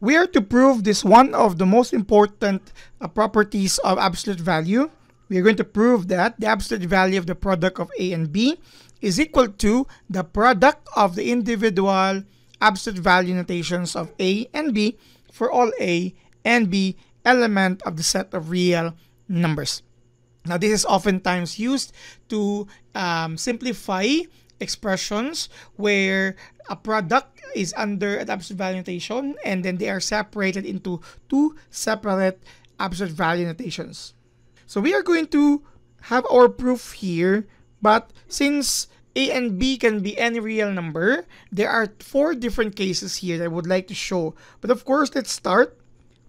We are to prove this one of the most important properties of absolute value. We are going to prove that the absolute value of the product of A and B is equal to the product of the individual absolute value notations of A and B for all A and B element of the set of real numbers. Now, this is oftentimes used to simplify expressions where a product is under an absolute value notation and then they are separated into two separate absolute value notations. So we are going to have our proof here, but since A and B can be any real number, there are 4 different cases here that I would like to show. But of course, let's start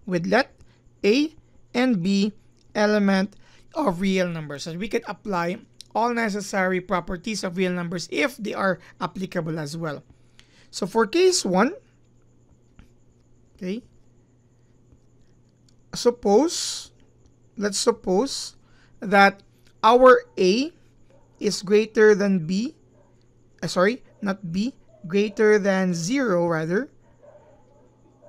with let A and B element of real numbers. And we can apply all necessary properties of real numbers if they are applicable as well. So for case 1, okay, let's suppose that our A is greater than B, not B, greater than 0 rather,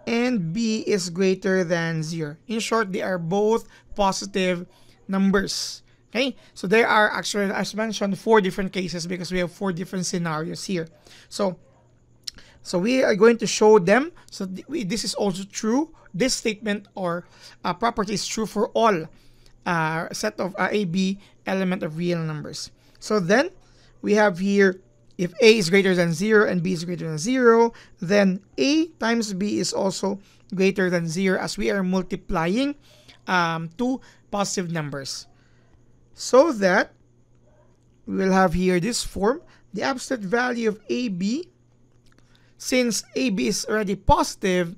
and B is greater than 0. In short, they are both positive numbers. Okay, so there are actually, as mentioned, 4 different cases because we have 4 different scenarios here. So we are going to show them. So this is also true. This statement or property is true for all set of AB element of real numbers. So then we have here, if A is greater than 0 and B is greater than 0, then A times B is also greater than 0 as we are multiplying 2 positive numbers. So that we will have here this form, the absolute value of AB. Since AB is already positive,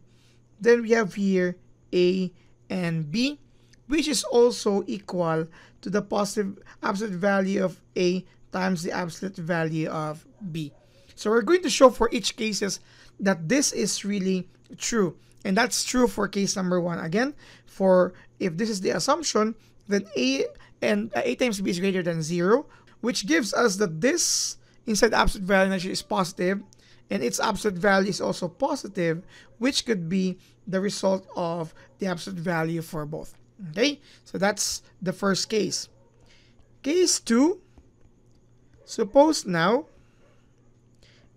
then we have here A and B, which is also equal to the positive absolute value of A times the absolute value of B. So we're going to show for each cases that this is really true. And that's true for case number 1. Again, for if this is the assumption, then A times B is greater than 0, which gives us that this inside absolute value is positive, and its absolute value is also positive, which could be the result of the absolute value for both. Okay, so that's the first case. Case 2, suppose now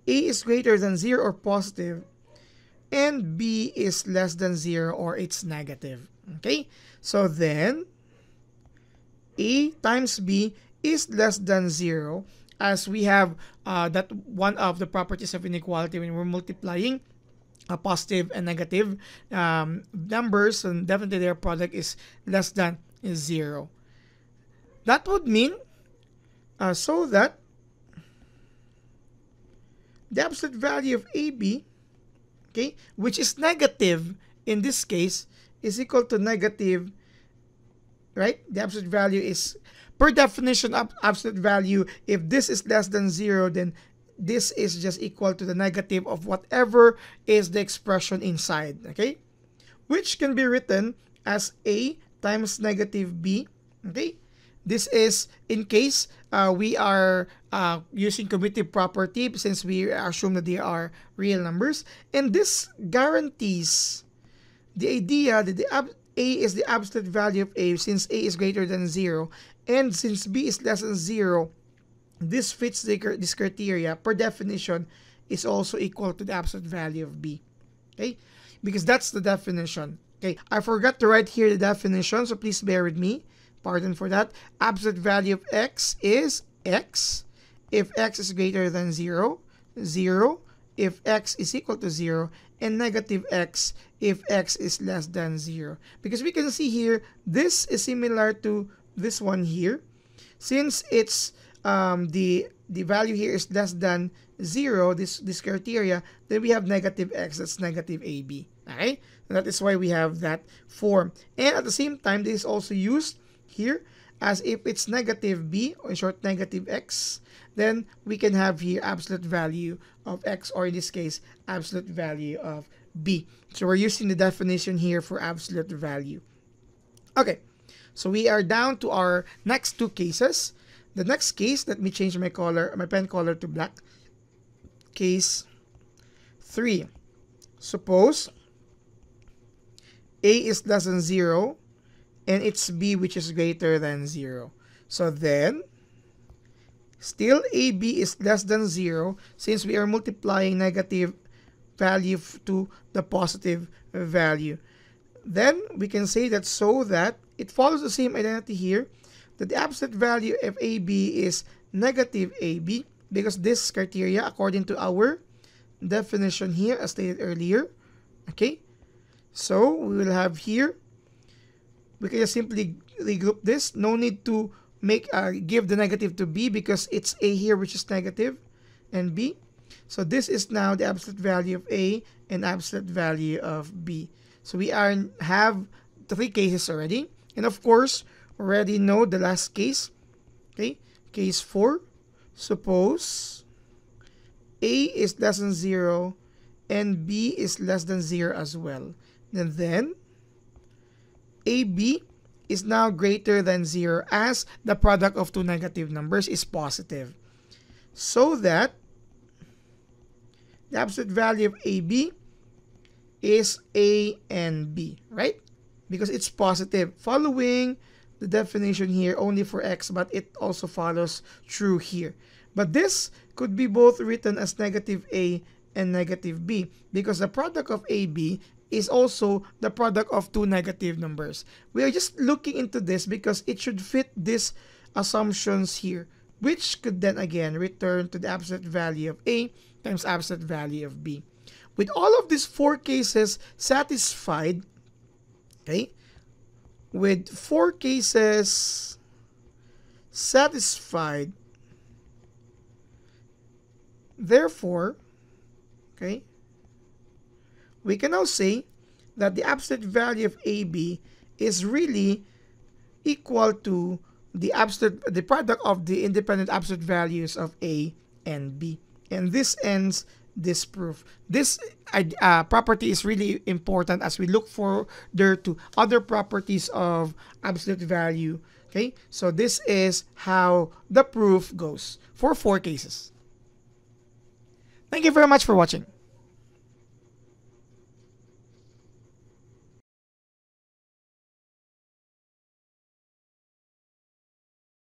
A is greater than 0 or positive, and B is less than 0 or it's negative. Okay, so then A times B is less than 0, as we have that one of the properties of inequality when we're multiplying positive and negative numbers, and definitely their product is less than 0. That would mean so that the absolute value of AB, okay, which is negative in this case, is equal to negative, right? The absolute value is, per definition, absolute value, if this is less than 0, then this is just equal to the negative of whatever is the expression inside, okay? Which can be written as A times negative B, okay? This is in case we are using commutative property, since we assume that they are real numbers. And this guarantees the idea that A is the absolute value of A, since A is greater than 0. And since B is less than 0, this fits this criteria. Per definition, is also equal to the absolute value of B. Okay? Because that's the definition. Okay, I forgot to write here the definition, so please bear with me. Pardon for that. Absolute value of X is X if X is greater than 0, 0 if X is equal to 0, and negative X if X is less than 0. Because we can see here, this is similar to this one here. Since it's the value here is less than 0, this criteria, then we have negative X, that's negative AB. Okay? And that is why we have that form. And at the same time, this is also used here as if it's negative B, or in short negative X, then we can have here absolute value of X, or in this case absolute value of B. So we're using the definition here for absolute value. Okay, so we are down to our next 2 cases. The next case, let me change my pen color to black. Case 3. Suppose A is less than 0, and it's B which is greater than 0. So then, still AB is less than 0 since we are multiplying negative value to the positive value. Then we can say that so that it follows the same identity here, that the absolute value of AB is negative AB, because this criteria according to our definition here as stated earlier. Okay, so we will have here, we can just simply regroup this. No need to give the negative to B because it's A here which is negative and B. So this is now the absolute value of A and absolute value of B. So we have 3 cases already. And of course, already know the last case. Okay, case 4. Suppose A is less than 0 and B is less than 0 as well. And then AB is now greater than 0 as the product of two negative numbers is positive. So that the absolute value of AB is A and B, right? Because it's positive, following the definition here only for X, but it also follows true here. But this could be both written as negative A and negative B because the product of AB is also the product of two negative numbers. We are just looking into this because it should fit these assumptions here, which could then again return to the absolute value of A times absolute value of B. With all of these 4 cases satisfied, okay, with 4 cases satisfied, therefore, okay, we can now say that the absolute value of AB is really equal to the product of the independent absolute values of A and B. And this ends this proof. This property is really important as we look further to other properties of absolute value. Okay, so this is how the proof goes for 4 cases. Thank you very much for watching.